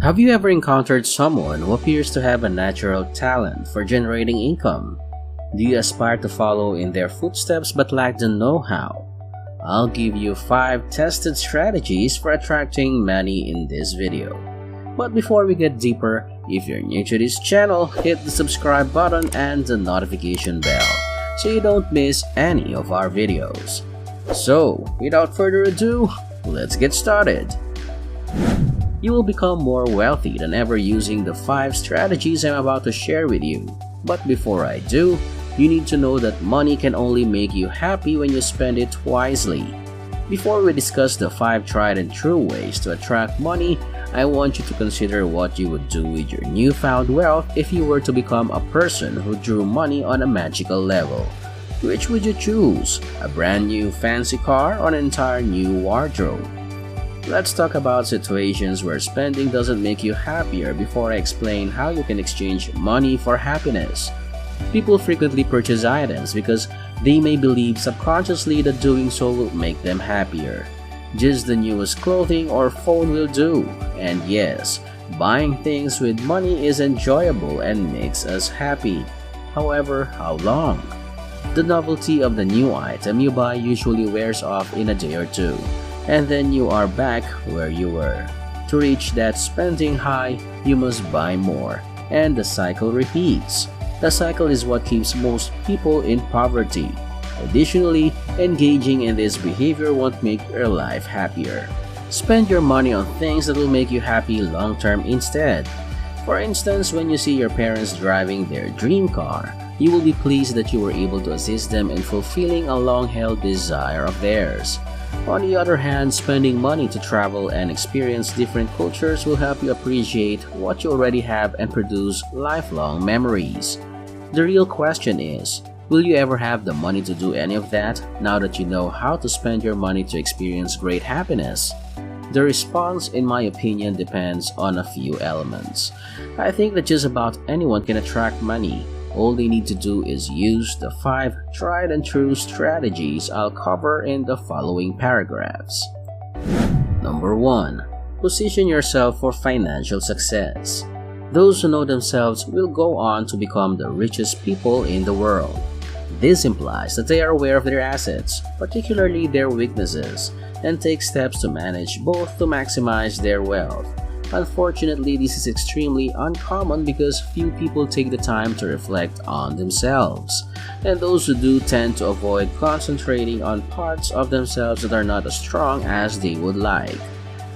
Have you ever encountered someone who appears to have a natural talent for generating income? Do you aspire to follow in their footsteps but lack the know-how? I'll give you 5 tested strategies for attracting money in this video. But before we get deeper, if you're new to this channel, hit the subscribe button and the notification bell so you don't miss any of our videos. So, without further ado, let's get started. You will become more wealthy than ever using the 5 strategies I'm about to share with you. But before I do, you need to know that money can only make you happy when you spend it wisely. Before we discuss the 5 tried and true ways to attract money, I want you to consider what you would do with your newfound wealth if you were to become a person who drew money on a magical level. Which would you choose? A brand new fancy car or an entire new wardrobe? Let's talk about situations where spending doesn't make you happier before I explain how you can exchange money for happiness. People frequently purchase items because they may believe subconsciously that doing so will make them happier. Just the newest clothing or phone will do. And yes, buying things with money is enjoyable and makes us happy. However, how long? The novelty of the new item you buy usually wears off in a day or two, and then you are back where you were. To reach that spending high, you must buy more, and the cycle repeats. The cycle is what keeps most people in poverty. Additionally, engaging in this behavior won't make your life happier. Spend your money on things that will make you happy long-term instead. For instance, when you see your parents driving their dream car, you will be pleased that you were able to assist them in fulfilling a long-held desire of theirs. On the other hand, spending money to travel and experience different cultures will help you appreciate what you already have and produce lifelong memories. The real question is, will you ever have the money to do any of that now that you know how to spend your money to experience great happiness? The response, in my opinion, depends on a few elements. I think that just about anyone can attract money. All they need to do is use the 5 tried and true strategies I'll cover in the following paragraphs. Number 1. Position yourself for financial success. Those who know themselves will go on to become the richest people in the world. This implies that they are aware of their assets, particularly their weaknesses, and take steps to manage both to maximize their wealth. Unfortunately, this is extremely uncommon because few people take the time to reflect on themselves, and those who do tend to avoid concentrating on parts of themselves that are not as strong as they would like.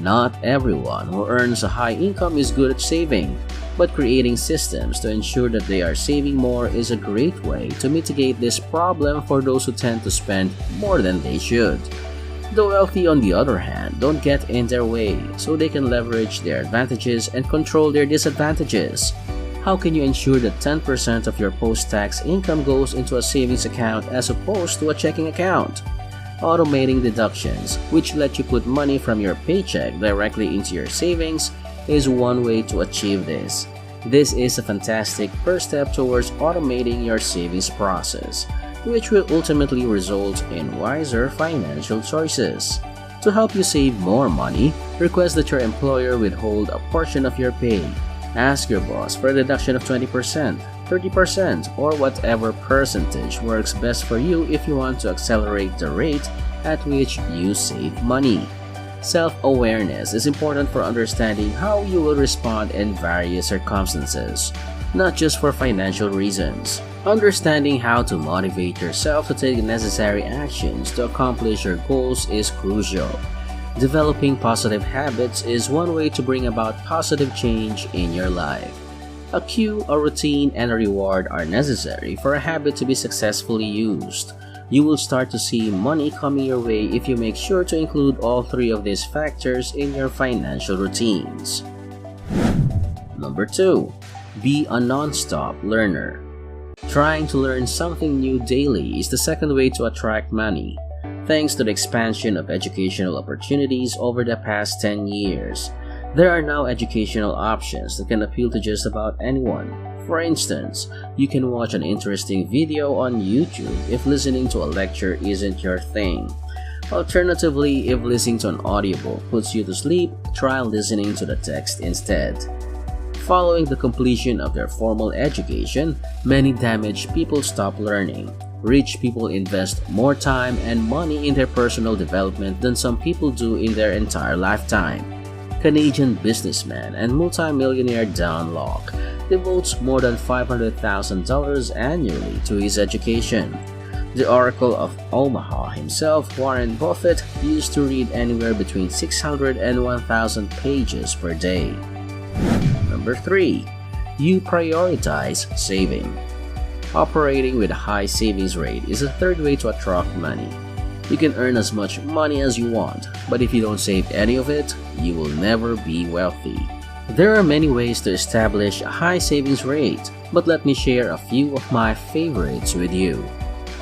Not everyone who earns a high income is good at saving, but creating systems to ensure that they are saving more is a great way to mitigate this problem for those who tend to spend more than they should. The wealthy, on the other hand, don't get in their way, so they can leverage their advantages and control their disadvantages. How can you ensure that 10% of your post-tax income goes into a savings account as opposed to a checking account? Automating deductions, which let you put money from your paycheck directly into your savings, is one way to achieve this. This is a fantastic first step towards automating your savings process, which will ultimately result in wiser financial choices. To help you save more money, request that your employer withhold a portion of your pay. Ask your boss for a deduction of 20%, 30%, or whatever percentage works best for you if you want to accelerate the rate at which you save money. Self-awareness is important for understanding how you will respond in various circumstances, not just for financial reasons. Understanding how to motivate yourself to take necessary actions to accomplish your goals is crucial. Developing positive habits is one way to bring about positive change in your life. A cue, a routine, and a reward are necessary for a habit to be successfully used. You will start to see money coming your way if you make sure to include all 3 of these factors in your financial routines. Number 2. Be a non-stop learner. Trying to learn something new daily is the second way to attract money. Thanks to the expansion of educational opportunities over the past 10 years, there are now educational options that can appeal to just about anyone. For instance, you can watch an interesting video on YouTube if listening to a lecture isn't your thing. Alternatively, if listening to an audiobook puts you to sleep, try listening to the text instead. Following the completion of their formal education, many damaged people stop learning. Rich people invest more time and money in their personal development than some people do in their entire lifetime. Canadian businessman and multimillionaire Don Locke devotes more than $500,000 annually to his education. The Oracle of Omaha himself, Warren Buffett, used to read anywhere between 600 and 1,000 pages per day. Number 3. You prioritize saving. Operating with a high savings rate is a third way to attract money. You can earn as much money as you want, but if you don't save any of it, you will never be wealthy. There are many ways to establish a high savings rate, but let me share a few of my favorites with you.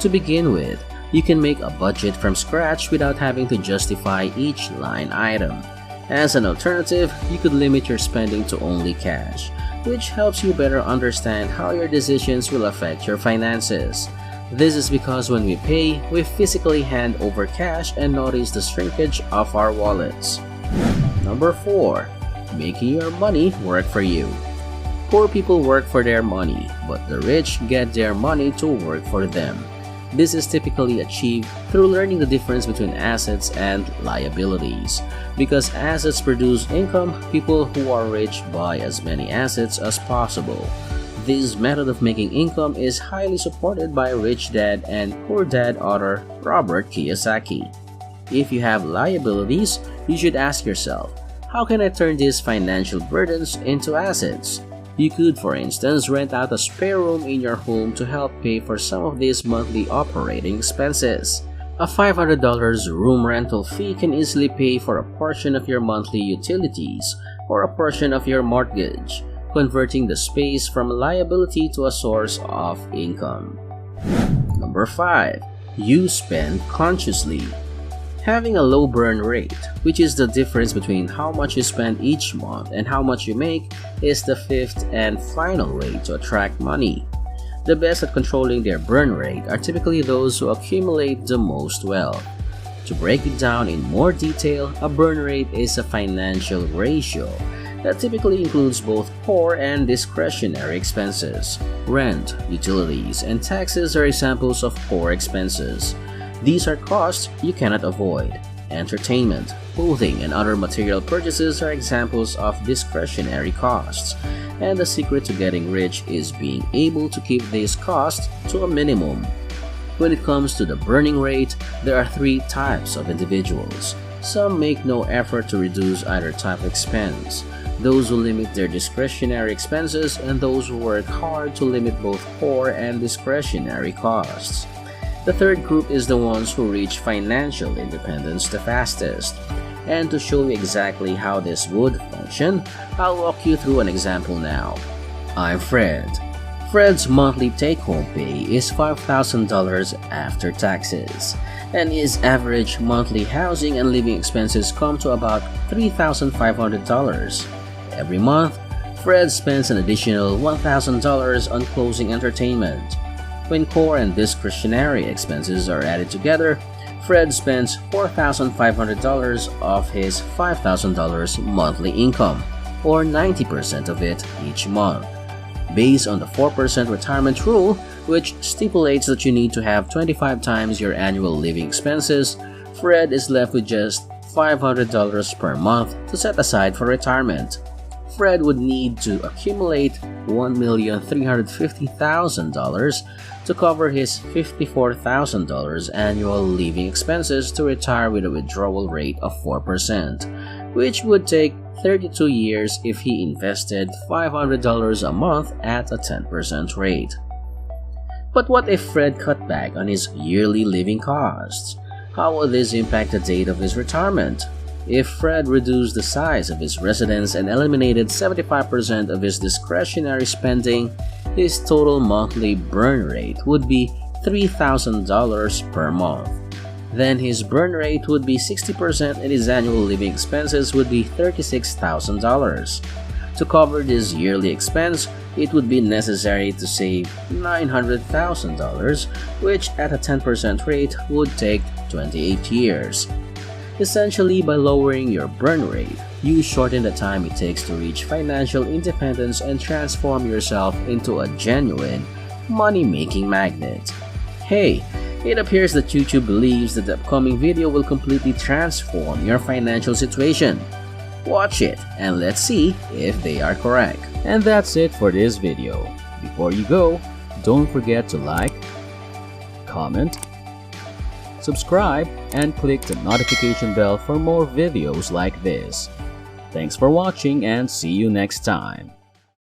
To begin with, you can make a budget from scratch without having to justify each line item. As an alternative, you could limit your spending to only cash, which helps you better understand how your decisions will affect your finances. This is because when we pay, we physically hand over cash and notice the shrinkage of our wallets. Number 4. Making your money work for you. Poor people work for their money, but the rich get their money to work for them. This is typically achieved through learning the difference between assets and liabilities. Because assets produce income, people who are rich buy as many assets as possible. This method of making income is highly supported by Rich Dad and Poor Dad author Robert Kiyosaki. If you have liabilities, you should ask yourself, how can I turn these financial burdens into assets? You could, for instance, rent out a spare room in your home to help pay for some of these monthly operating expenses. A $500 room rental fee can easily pay for a portion of your monthly utilities or a portion of your mortgage, converting the space from a liability to a source of income. Number 5. You spend consciously. Having a low burn rate, which is the difference between how much you spend each month and how much you make, is the fifth and final way to attract money. The best at controlling their burn rate are typically those who accumulate the most wealth. To break it down in more detail, a burn rate is a financial ratio that typically includes both core and discretionary expenses. Rent, utilities, and taxes are examples of core expenses. These are costs you cannot avoid. Entertainment, clothing, and other material purchases are examples of discretionary costs. And the secret to getting rich is being able to keep these costs to a minimum. When it comes to the burning rate, there are 3 types of individuals. Some make no effort to reduce either type of expense. Those who limit their discretionary expenses, and those who work hard to limit both core and discretionary costs. The third group is the ones who reach financial independence the fastest. And to show you exactly how this would function, I'll walk you through an example now. I'm Fred. Fred's monthly take-home pay is $5,000 after taxes, and his average monthly housing and living expenses come to about $3,500. Every month, Fred spends an additional $1,000 on closing entertainment. When core and discretionary expenses are added together, Fred spends $4,500 of his $5,000 monthly income, or 90% of it each month. Based on the 4% retirement rule, which stipulates that you need to have 25 times your annual living expenses, Fred is left with just $500 per month to set aside for retirement. Fred would need to accumulate $1,350,000 to cover his $54,000 annual living expenses to retire with a withdrawal rate of 4%, which would take 32 years if he invested $500 a month at a 10% rate. But what if Fred cut back on his yearly living costs? How will this impact the date of his retirement? If Fred reduced the size of his residence and eliminated 75% of his discretionary spending, his total monthly burn rate would be $3,000 per month. Then his burn rate would be 60% and his annual living expenses would be $36,000. To cover this yearly expense, it would be necessary to save $900,000, which at a 10% rate would take 28 years. Essentially, by lowering your burn rate, you shorten the time it takes to reach financial independence and transform yourself into a genuine money-making magnet. Hey, it appears that YouTube believes that the upcoming video will completely transform your financial situation. Watch it and let's see if they are correct. And that's it for this video. Before you go, don't forget to like, comment, subscribe, and click the notification bell for more videos like this. Thanks for watching and see you next time.